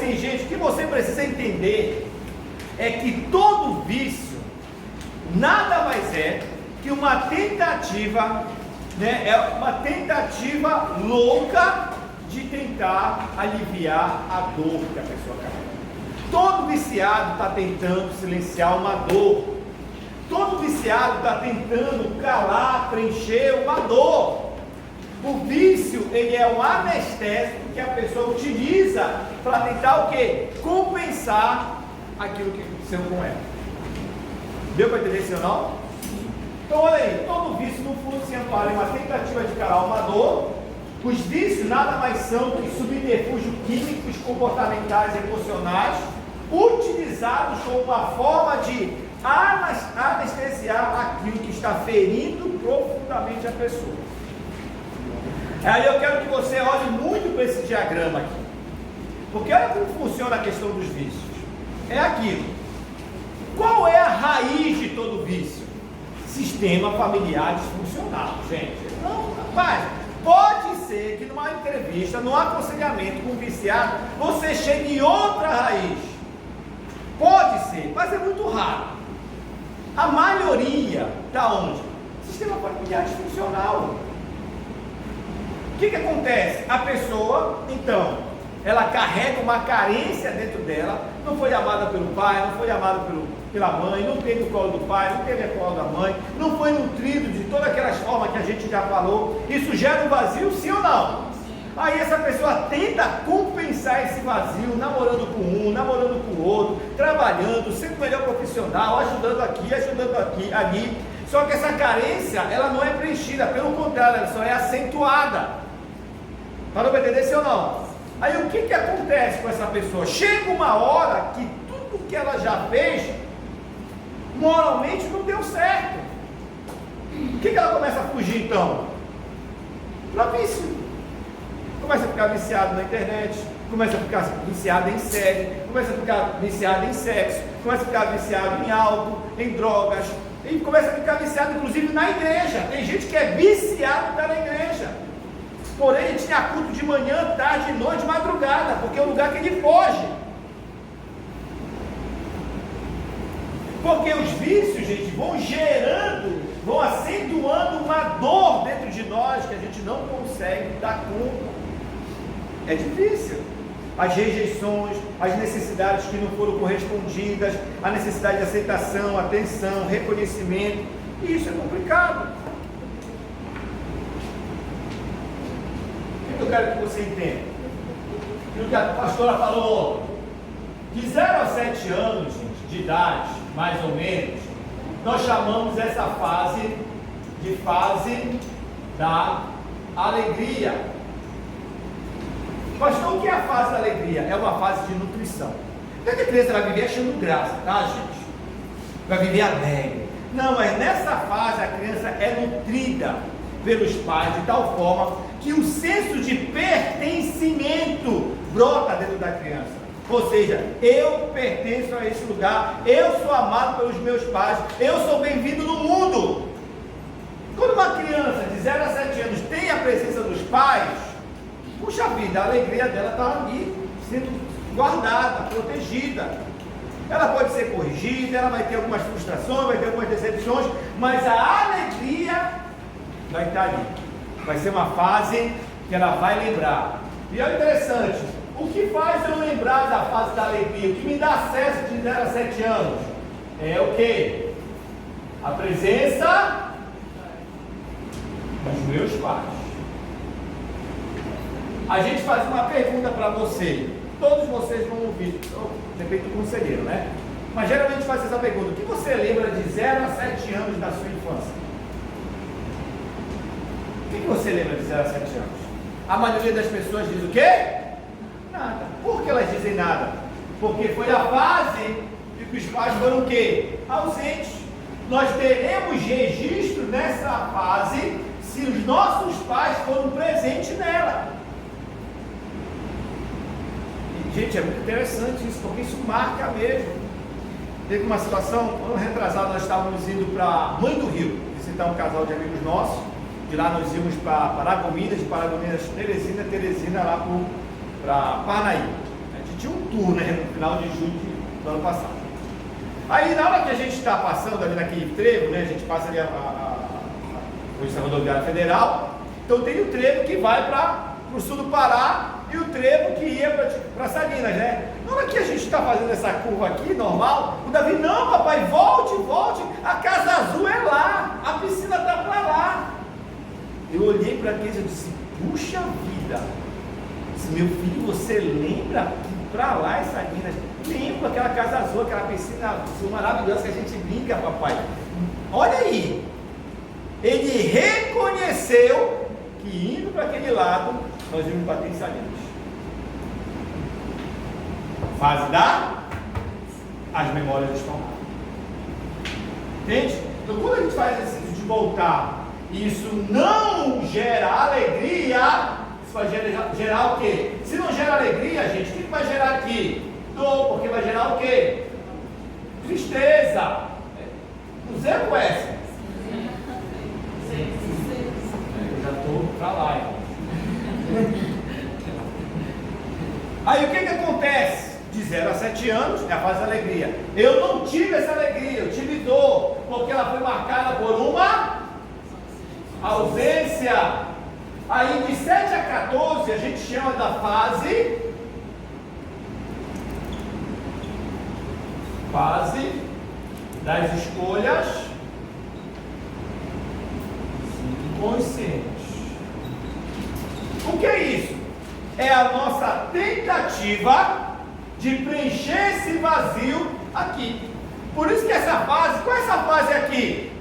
assim, gente, o que você precisa entender é que todo vício nada mais é que uma tentativa, né, é uma tentativa louca de tentar aliviar a dor que a pessoa carrega. Todo viciado está tentando silenciar uma dor. Todo viciado está tentando calar, preencher uma dor. O vício, ele é um anestésico que a pessoa utiliza para tentar o quê? Compensar aquilo que aconteceu com ela. Deu para entender isso ou não? Então olha aí, todo vício no fundo se ampara em uma tentativa de calar uma dor. Os vícios nada mais são que subterfúgios químicos, comportamentais e emocionais utilizados como uma forma de anestesiar aquilo que está ferindo profundamente a pessoa. Aí eu quero que você olhe muito para esse diagrama aqui, porque olha como funciona a questão dos vícios. É aquilo. Qual é a raiz de todo vício? Sistema familiar disfuncional, gente. Não, rapaz, pode ser que numa entrevista, num aconselhamento com um viciado, você chegue em outra raiz. Pode ser, mas é muito raro. A maioria está onde? Sistema familiar disfuncional. O que acontece? A pessoa, então, ela carrega uma carência dentro dela, não foi amada pelo pai, não foi amada pela mãe, não teve o colo do pai, não teve o colo da mãe, não foi nutrido de todas aquelas formas que a gente já falou. Isso gera um vazio, sim ou não? Aí essa pessoa tenta compensar esse vazio, namorando com um, namorando com o outro, trabalhando, sendo melhor profissional, ajudando aqui, ali. Só que essa carência, ela não é preenchida, pelo contrário, ela só é acentuada. Parou para entender, sim ou não? Aí o que acontece com essa pessoa? Chega uma hora que tudo que ela já fez, moralmente não deu certo. O que ela começa a fugir então? Para vício. Começa a ficar viciado na internet, começa a ficar viciado em série, começa a ficar viciado em sexo, começa a ficar viciado em álcool, em drogas, e começa a ficar viciado inclusive na igreja. Tem gente que é viciado na igreja, porém ele tinha culto de manhã, tarde, noite, madrugada, porque é o lugar que ele foge. Porque os vícios, gente, vão gerando, vão acentuando uma dor dentro de nós que a gente não consegue dar conta. É difícil. As rejeições, as necessidades que não foram correspondidas, a necessidade de aceitação, atenção, reconhecimento, isso é complicado. O que eu quero que você entenda? O que a pastora falou, de 0 a 7 anos, gente, de idade, mais ou menos, nós chamamos essa fase de fase da alegria. Pastor, o que é a fase da alegria? É uma fase de nutrição. Não é que a criança vai viver achando graça, tá, gente? Vai viver alegre. Não, mas nessa fase a criança é nutrida pelos pais de tal forma que o senso de pertencimento brota dentro da criança. Ou seja, eu pertenço a esse lugar, eu sou amado pelos meus pais, eu sou bem-vindo no mundo. Quando uma criança de 0 a 7 anos tem a presença dos pais, puxa vida, a alegria dela está ali, sendo guardada, protegida. Ela pode ser corrigida, ela vai ter algumas frustrações, vai ter algumas decepções, mas a alegria vai estar ali. Vai ser uma fase que ela vai lembrar. E é interessante, o que faz eu lembrar da fase da alegria, o que me dá acesso de 0 a 7 anos, é o quê? A presença dos meus pais. A gente faz uma pergunta para você, todos vocês vão ouvir, depende do conselheiro, né? Mas geralmente faz essa pergunta: o que você lembra de 0 a 7 anos da sua infância? O que você lembra de 0 a 7 anos? A maioria das pessoas diz o quê? Nada. Por que elas dizem nada? Porque foi a fase em que os pais foram o quê? Ausentes. Nós teremos registro nessa fase se os nossos pais foram presentes nela. Gente, é muito interessante isso, porque isso marca mesmo. Teve uma situação, ano retrasado, nós estávamos indo para Mãe do Rio, visitar um casal de amigos nossos. De lá nós íamos para Paragominas, de Paragominas, Teresina lá para Parnaí. A gente tinha um tour, né, no final de julho do ano passado. Aí na hora que a gente está passando ali naquele trevo, né, a gente passa ali a Polícia Rodoviária Federal, então tem o trevo que vai para o sul do Pará e o trevo que ia para Salinas, né? Na hora que a gente está fazendo essa curva aqui, normal, o Davi, não papai, volte, a Casa Azul é lá, a piscina está para lá. Eu olhei para aqueles e disse, puxa vida, disse, meu filho, você lembra que para lá é Salinas? Lembro aquela Casa Azul, aquela piscina azul maravilhosa que a gente brinca, papai. Olha aí, ele reconheceu que indo para aquele lado, nós íamos bater em Salinas. Fase as memórias estão lá. Entende? Então quando a gente faz exercício de voltar, isso não gera alegria, isso vai gerar o quê? Se não gera alegria, gente, o que vai gerar aqui? Dor, porque vai gerar o quê? Tristeza. O Zé conhece? Eu já estou para lá. Aí o que acontece? De 0 a 7 anos é a fase da alegria. Eu não tive essa alegria, eu tive dor, porque ela foi marcada por uma ausência. Aí de 7 a 14 a gente chama da fase das escolhas inconscientes. O que é isso? É a nossa tentativa de preencher esse vazio aqui. Por isso que essa fase, qual é essa fase aqui?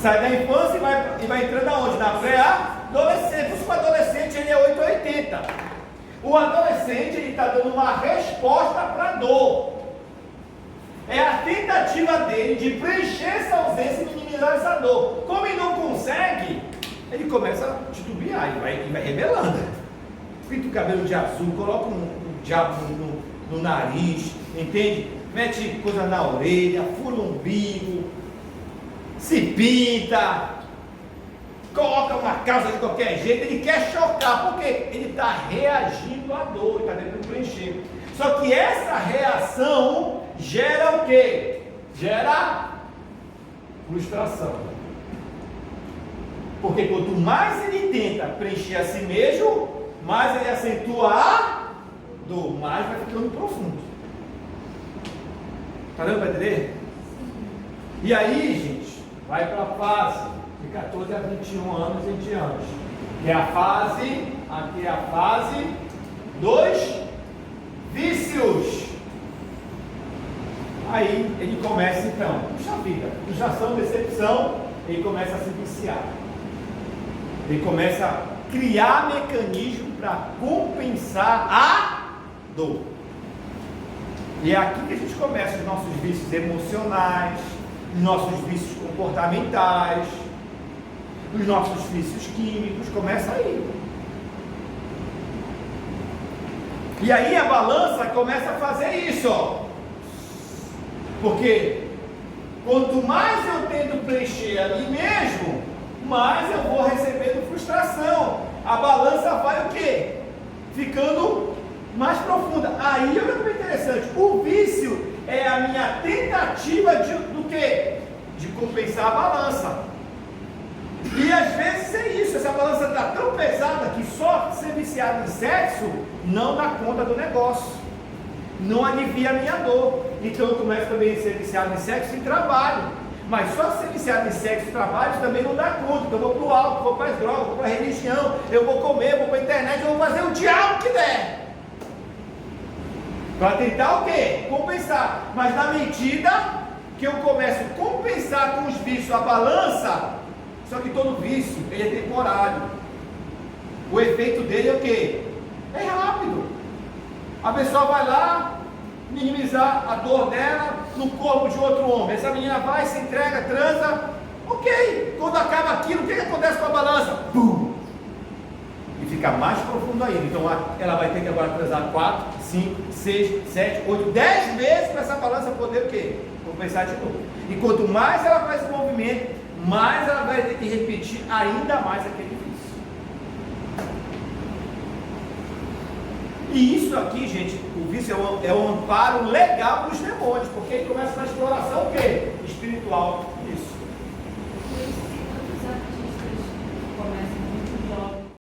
Sai da infância e vai entrando aonde? Na pré-adolescente. Por isso que o adolescente ele é 8 a 80. O adolescente ele está dando uma resposta para a dor. É a tentativa dele de preencher essa ausência e minimizar essa dor. Como ele não consegue, ele começa a titubear e vai rebelando. Pinta o cabelo de azul, coloca um diabo no nariz, entende? Mete coisa na orelha, fura o umbigo, se pinta, coloca uma calça de qualquer jeito, ele quer chocar, porque ele está reagindo à dor, está tentando preencher. Só que essa reação gera o quê? Gera frustração. Porque quanto mais ele tenta preencher a si mesmo, mais ele acentua a dor, mais vai ficando profundo. Está dando para entender? E aí, gente, vai para a fase de 14 a 21 anos em diante. Que é a fase, aqui é a fase dos vícios. Aí ele começa então, puxa vida, frustração, decepção, ele começa a se viciar. Ele começa a criar mecanismo para compensar a dor. E é aqui que a gente começa os nossos vícios emocionais, os nossos vícios comportamentais, os nossos vícios químicos, começa aí. E aí a balança começa a fazer isso, ó. Porque quanto mais eu tento preencher a mim mesmo, mais eu vou recebendo frustração. A balança vai o quê? Ficando mais profunda. Aí olha que interessante. O vício é a minha tentativa do quê? De compensar a balança. E às vezes é isso. Essa balança está tão pesada que só ser viciado em sexo não dá conta do negócio. Não alivia a minha dor. Então eu começo também a ser viciado em sexo e trabalho. Mas só ser viciado em sexo e trabalho também não dá conta. Então eu vou para o álcool, vou para as drogas, vou para a religião, eu vou comer, eu vou para a internet, eu vou fazer o diabo que der. Para tentar o quê? Compensar. Mas na medida que eu começo a compensar com os vícios a balança, só que todo vício ele é temporário. O efeito dele é o quê? É rápido. A pessoa vai lá minimizar a dor dela no corpo de outro homem. Essa menina vai, se entrega, transa. Ok. Quando acaba aquilo, o que acontece com a balança? Pum! E fica mais profundo ainda. Então ela vai ter que agora transar 4, 5, 6, 7, 8, 10 vezes para essa balança poder o quê? Compensar de novo. E quanto mais ela faz esse movimento, mais ela vai ter que repetir ainda mais aquele vício. E isso aqui, gente, o vício é um amparo legal para os demônios, porque aí começa na exploração o quê? Espiritual. Isso.